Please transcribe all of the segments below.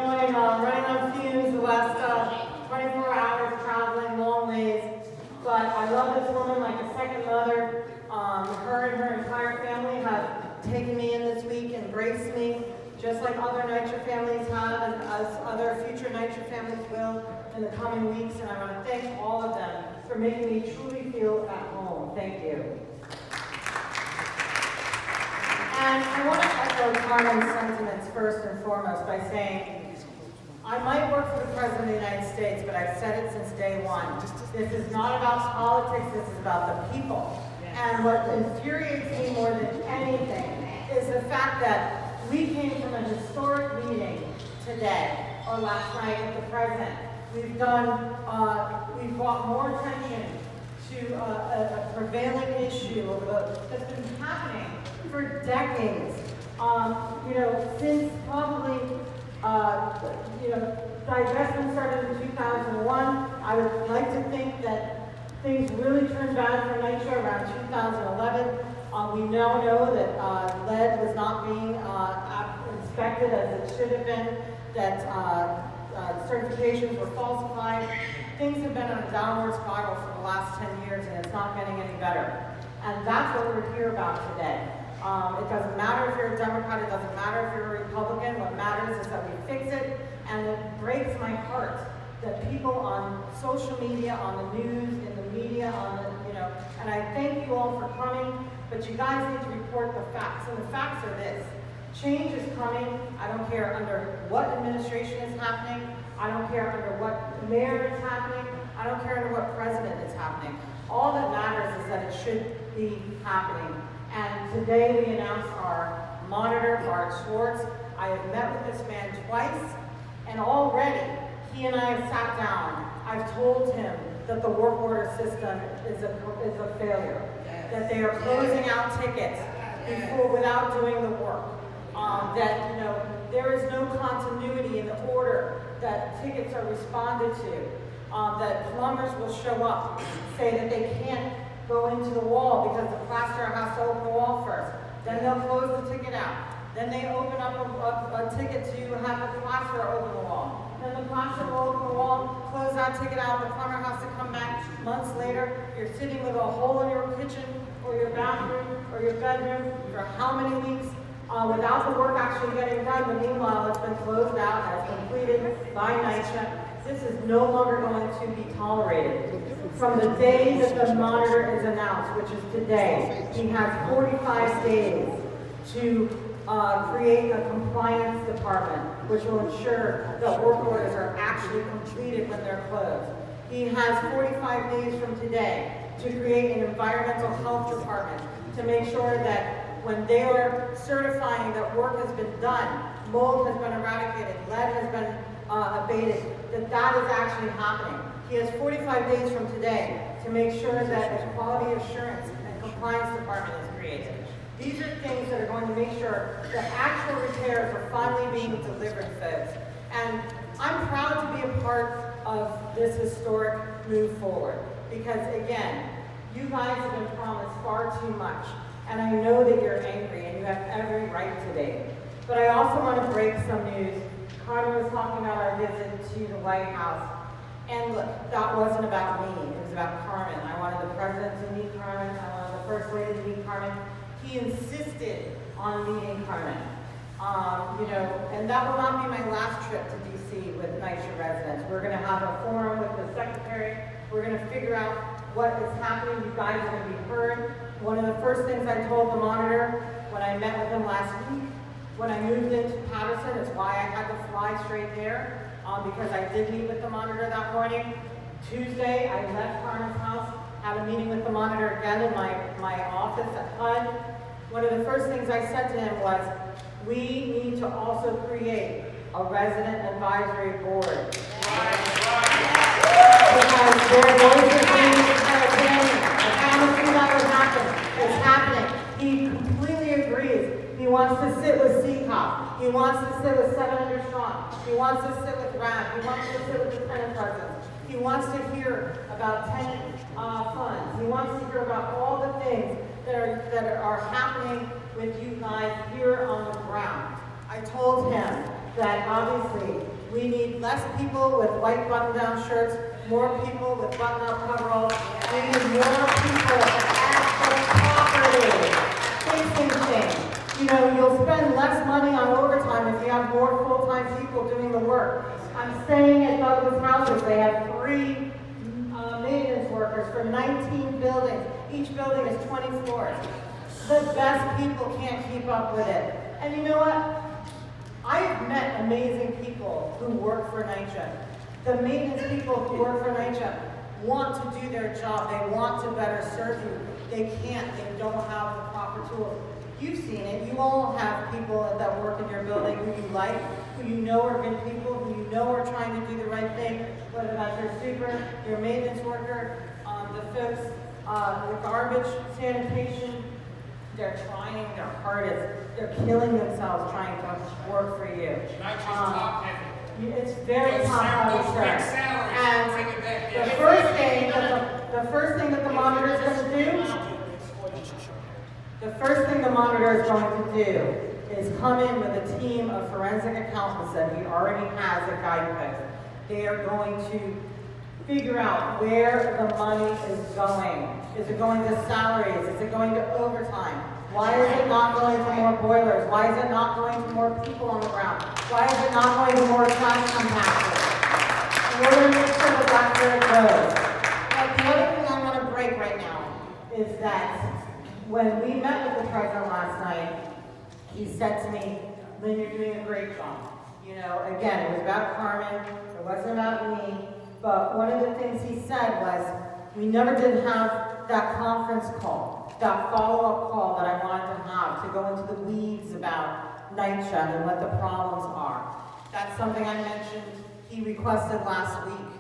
running on fumes the last 24 hours, traveling long ways. But I love this woman like a second mother. Her and her entire family have taken me in this week, embraced me, just like other NYCHA families have, and as other future NYCHA families will in the coming weeks. And I want to thank all of them for making me truly feel at home. Thank you. And I want to echo Carmen's sentiments first and foremost by saying, I might work for the President of the United States, but I've said it since day one. This is not about politics, this is about the people. And what infuriates me more than anything is the fact that we came from a historic meeting today, or last night with the President. We've brought more attention to a prevailing issue that's been happening for decades. Since probably, divestment started in 2001. I would like to think that things really turned bad for NYCHA around 2011. We now know that lead was not being inspected as it should have been, that certifications were falsified. Things have been on a downward spiral for the last 10 years, and it's not getting any better. And that's what we're here about today. It doesn't matter if you're a Democrat, it doesn't matter if you're a Republican. What matters is that we fix it, and it breaks my heart that people on social media, on the news, in the media, and I thank you all for coming, but you guys need to report the facts, and the facts are this. Change is coming. I don't care under what administration is happening. I don't care under what mayor is happening. I don't care under what president is happening. All that matters is that it should be happening. And today we announced our monitor, Bart Schwartz. I have met with this man twice, and already he and I have sat down. I've told him that the work order system is a failure, that they are closing out tickets without doing the work, that there is no continuity in the order that tickets are responded to, that plumbers will show up, say that they can't go into the wall because the plasterer has to open the wall first. Then they'll close the ticket out. Then they open up a ticket to have the plasterer open the wall. Then the plasterer will open the wall, close that ticket out. The plumber has to come back months later. You're sitting with a hole in your kitchen or your bathroom or your bedroom for how many weeks without the work actually getting done. But meanwhile, it's been closed out as completed by NYCHA. This is no longer going to be tolerated. From the day that the monitor is announced, which is today, he has 45 days to create a compliance department, which will ensure that work orders are actually completed when they're closed. He has 45 days from today to create an environmental health department to make sure that when they are certifying that work has been done, mold has been eradicated, lead has been abated, that is actually happening. He has 45 days from today to make sure that a quality assurance and compliance department is created. These are things that are going to make sure that actual repairs are finally being delivered, folks. And I'm proud to be a part of this historic move forward because, again, you guys have been promised far too much. And I know that you're angry and you have every right to be. But I also want to break some news. Carmen was talking about our visit to the White House. And look, that wasn't about me, it was about Carmen. I wanted the president to meet Carmen, I wanted the first lady to meet Carmen. He insisted on meeting Carmen. And that will not be my last trip to DC with NYCHA residents. We're gonna have a forum with the secretary. We're gonna figure out what is happening. You guys are gonna be heard. One of the first things I told the monitor when I met with him last week, when I moved into Patterson, is why I had to fly straight there. Because I did meet with the monitor that morning. Tuesday, I left Carmen's house, had a meeting with the monitor again in my office at HUD. One of the first things I said to him was, we need to also create a resident advisory board. Because their voices need entertainment. I promise you that would happen. It's happening. He completely agrees. He wants to sit with CCOP. He wants to sit with 700 Strong. He wants to sit with RAD. He wants to sit with the tenant presidents. He wants to hear about tenant funds. He wants to hear about all the things that are happening with you guys here on the ground. I told him that obviously We need less people with white button-down shirts, more people with button-up coveralls. We need more people at the property. Same thing. You know, you'll spend less money on overtime if you have more full-time people doing the work. I'm staying at Douglas Houses. They have 3 maintenance workers for 19 buildings. Each building is 20 floors. The best people can't keep up with it. And you know what? I've met amazing people who work for NYCHA. The maintenance people who work for NYCHA want to do their job. They want to better serve you. They can't. They don't have the proper tools. You've seen it. You all have people that work in your building who you like, who you know are good people, who you know are trying to do the right thing, whether that's your super, your maintenance worker, the folks, the garbage, sanitation. They're trying their hardest. They're killing themselves trying to work for you. It's very top-heavy, sir. And the first thing that the monitor is going to do, is come in with a team of forensic accountants that he already has a guidepost. They are going to figure out where the money is going. Is it going to salaries? Is it going to overtime? Why is it not going to more boilers? Why is it not going to more people on the ground? Why is it not going to more trash compactors? And we're going to make sure that that's where it goes. But the other thing I want to break right now is that when we met with the president last night, he said to me, Lynn, you're doing a great job. You know, again, it was about Carmen, it wasn't about me, but one of the things he said was, we never did have that conference call, that follow-up call that I wanted to have to go into the weeds about NYCHA and what the problems are. That's something I mentioned he requested last week.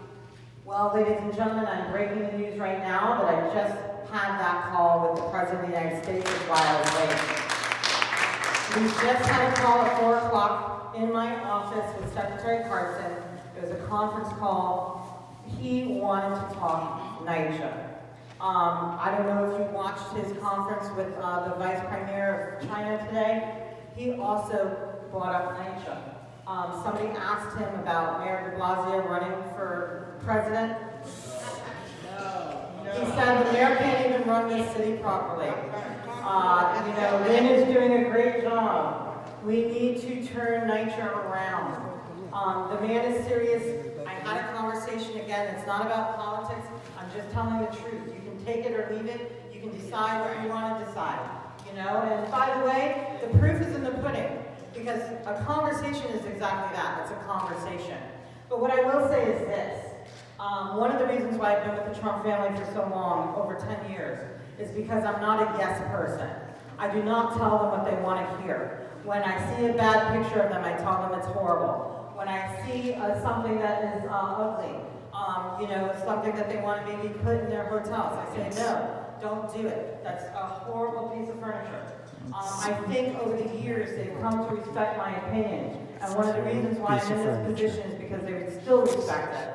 Well, ladies and gentlemen, I'm breaking the news right now that I just had that call with the President of the United States while I was late. We just had a call at 4 o'clock in my office with Secretary Carson. It was a conference call. He wanted to talk NYCHA. I don't know if you watched his conference with the Vice Premier of China today. He also brought up NYCHA. Somebody asked him about Mayor de Blasio running for president. He said the mayor can't even run this city properly. You know, Lynn is doing a great job. We need to turn NYCHA around. The man is serious. I had a conversation again. It's not about politics. I'm just telling the truth. You can take it or leave it. You can decide what you want to decide. You know, and by the way, the proof is in the pudding. Because a conversation is exactly that. It's a conversation. But what I will say is this. One of the reasons why I've been with the Trump family for so long, over 10 years, is because I'm not a yes person. I do not tell them what they want to hear. When I see a bad picture of them, I tell them it's horrible. When I see something that is ugly, you know, something that they want to maybe put in their hotels, I say, no, don't do it. That's a horrible piece of furniture. I think over the years they've come to respect my opinion. And one of the reasons why I'm in this position is because they would still respect it.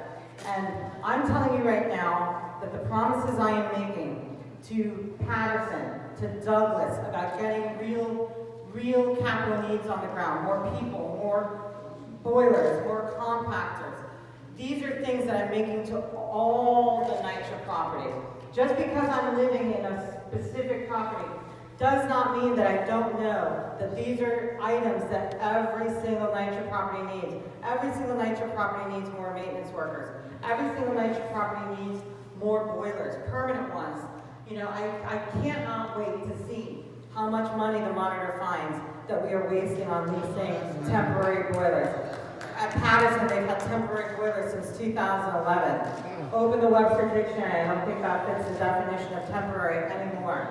And I'm telling you right now that the promises I am making to Patterson, to Douglas, about getting real capital needs on the ground, more people, more boilers, more compactors. These are things that I'm making to all the NYCHA properties. Just because I'm living in a specific property does not mean that I don't know that these are items that every single NYCHA property needs. Every single NYCHA property needs more maintenance workers. Every single NYCHA property needs more boilers, permanent ones. You know, I cannot wait to see how much money the monitor finds that we are wasting on leasing temporary boilers. At Patton, they've had temporary boilers since 2011. Open the Webster Dictionary. I don't think that fits the definition of temporary anymore.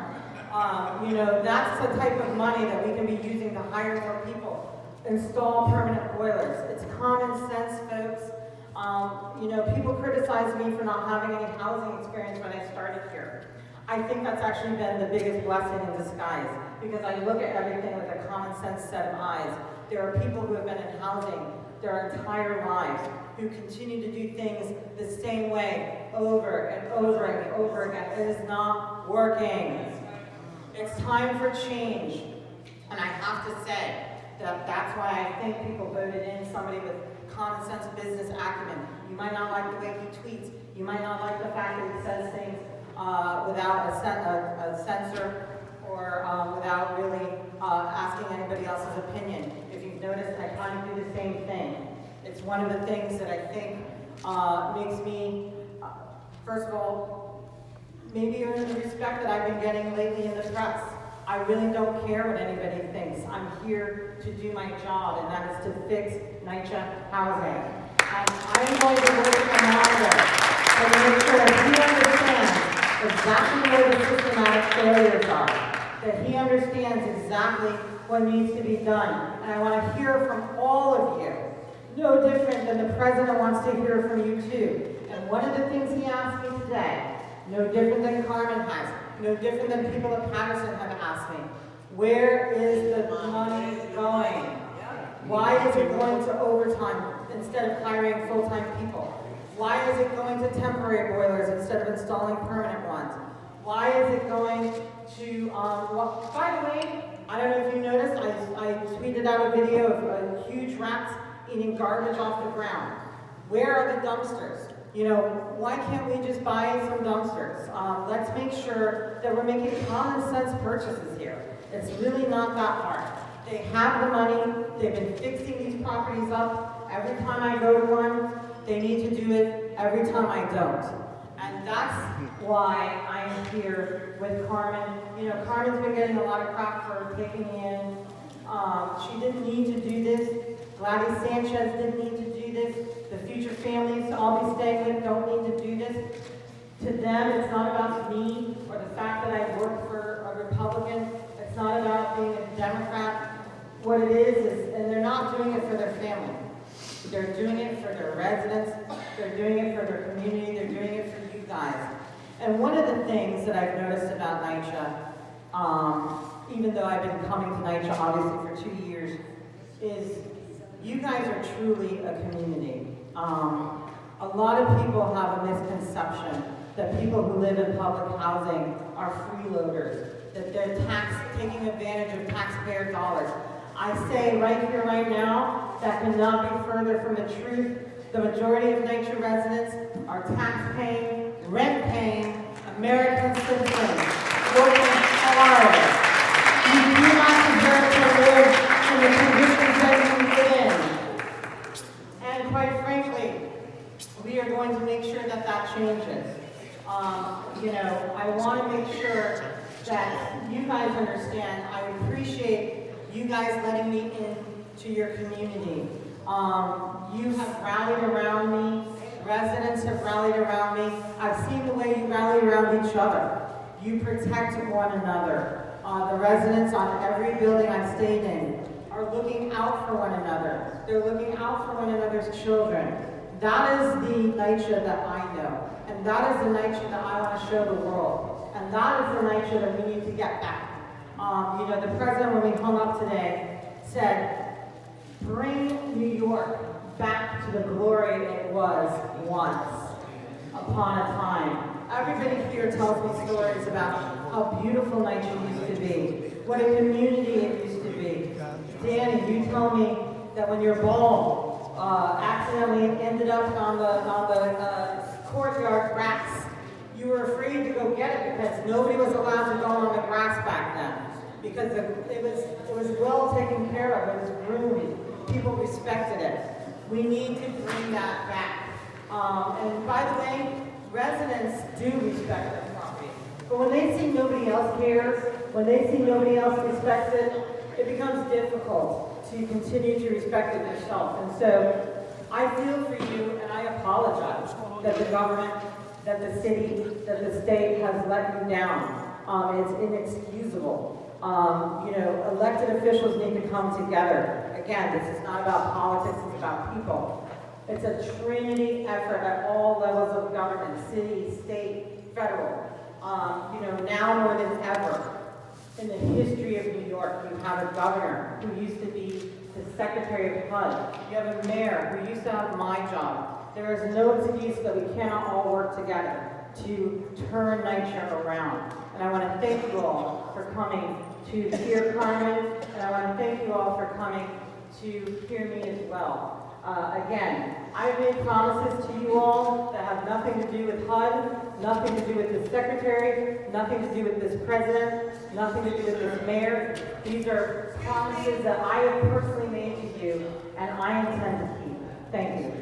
You know, that's the type of money that we can be using to hire more people, install permanent boilers. It's common sense, folks. You know, people criticize me for not having any housing experience when I started here. I think that's actually been the biggest blessing in disguise, because I look at everything with a common sense set of eyes. There are people who have been in housing their entire lives, who continue to do things the same way over and over and over again. It is not working. It's time for change. And I have to say, That's why I think people voted in somebody with common sense business acumen. You might not like the way he tweets. You might not like the fact that he says things without a censor or without really asking anybody else's opinion. If you've noticed, I kind of do the same thing. It's one of the things that I think makes me, first of all, maybe earn the respect that I've been getting lately in the press. I really don't care what anybody thinks. I'm here to do my job, and that is to fix NYCHA housing. And I am going to work with Amanda to make sure that he understands exactly where the systematic failures are, that he understands exactly what needs to be done. And I want to hear from all of you, no different than the president wants to hear from you too. And one of the things he asked me today, no different than Carmen has, no different than people at Patton have asked me, where is the money going? Why is it going to overtime instead of hiring full-time people? Why is it going to temporary boilers instead of installing permanent ones? Why is it going to, by the way, I don't know if you noticed, I tweeted out a video of huge rats eating garbage off the ground. Where are the dumpsters? You know, why can't we just buy some dumpsters? Let's make sure that we're making common sense purchases here. It's really not that hard. They have the money, they've been fixing these properties up. Every time I go to one, they need to do it. Every time I don't. And that's why I am here with Carmen. You know, Carmen's been getting a lot of crap for taking me in. She didn't need to do this. Gladys Sanchez didn't need to do this. The future families I'll be staying with don't need to do this. To them, it's not about me or the fact that I work for a Republican. It's not about being a Democrat. What it is, and they're not doing it for their family. They're doing it for their residents. They're doing it for their community. They're doing it for you guys. And one of the things that I've noticed about NYCHA, even though I've been coming to NYCHA obviously for 2 years, is you guys are truly a community. A lot of people have a misconception that people who live in public housing are freeloaders, that they're taking advantage of taxpayer dollars. I say right here, right now, that cannot be further from the truth. The majority of NYCHA residents are tax-paying, rent-paying, American citizens, working hard. You do not deserve to live in the conditions that you live in. And quite frankly, we are going to make sure that that changes. You know, I want to make sure that you guys understand. I appreciate you guys letting me into your community. You have rallied around me. Residents have rallied around me. I've seen the way you rally around each other. You protect one another. The residents on every building I've stayed in are looking out for one another. They're looking out for one another's children. That is the NYCHA that I know. And that is the NYCHA that I want to show the world. And that is the NYCHA that we need to get back. You know, the president, when we hung up today, said, bring New York back to the glory it was once upon a time. Everybody here tells me stories about how beautiful NYCHA used to be, what a community it used to be. Danny, you tell me that when your ball accidentally ended up on the courtyard grass, you were afraid to go get it because nobody was allowed to go on the grass back then. Because it was well taken care of, it was groomed, people respected it. We need to bring that back. And by the way, residents do respect their property. But when they see nobody else cares, when they see nobody else respects it, it becomes difficult to continue to respect it yourself. And so I feel for you and I apologize that the government, that the city, that the state has let you down. It's inexcusable. You know, elected officials need to come together. Again, this is not about politics, it's about people. It's a trinity effort at all levels of government, city, state, federal. You know, now more than ever, in the history of New York, you have a governor who used to be the secretary of HUD. You have a mayor who used to have my job. There is no excuse that we cannot all work together to turn NYCHA around. And I want to thank you all for coming to hear Carmen, and I want to thank you all for coming to hear me as well. Again, I've made promises to you all that have nothing to do with HUD, nothing to do with this secretary, nothing to do with this president, nothing to do with this mayor. These are promises that I have personally made to you, and I intend to keep. Thank you.